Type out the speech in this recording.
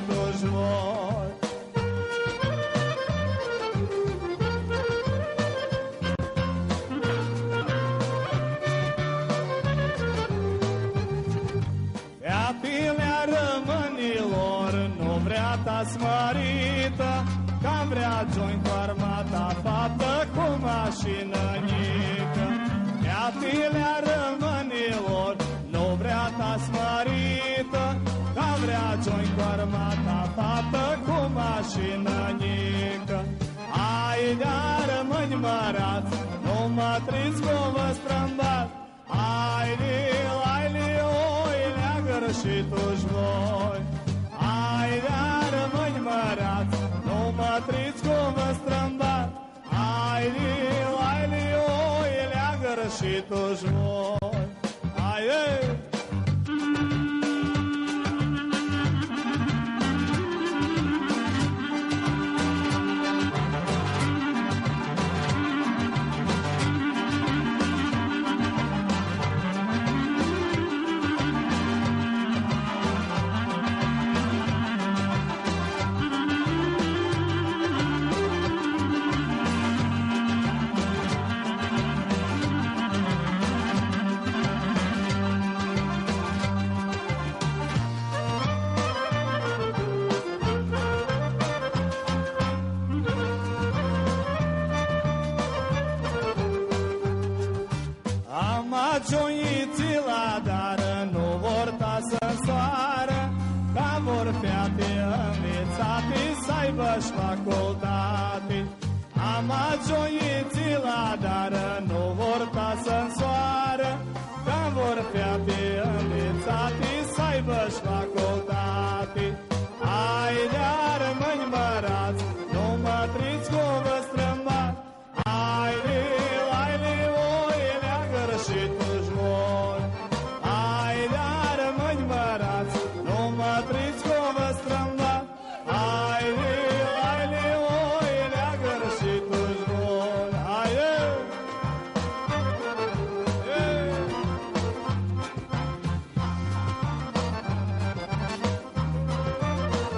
toți voi. Feapilea rămânilor nu vrea ta smărită, că vrea join cu armata faptă cu mașină nică. Feapilea rămânilor nu vrea ta smărită, că vrea join cu armata faptă cu mașină nică. Hai de-a rămâni mărați, nu mă triți cu vă strâmbat. Hai de oi, leagăr și tu-și voi. Hai de-a rămâni mărați, nu mă triți cu vă strâmbat. Hai de oi, leagăr și tu-și voi. Hai de! Joiții la dară nu vor ta să soară, ca vor feate învețate să aibă-și facultate. Ama joiții la dară nu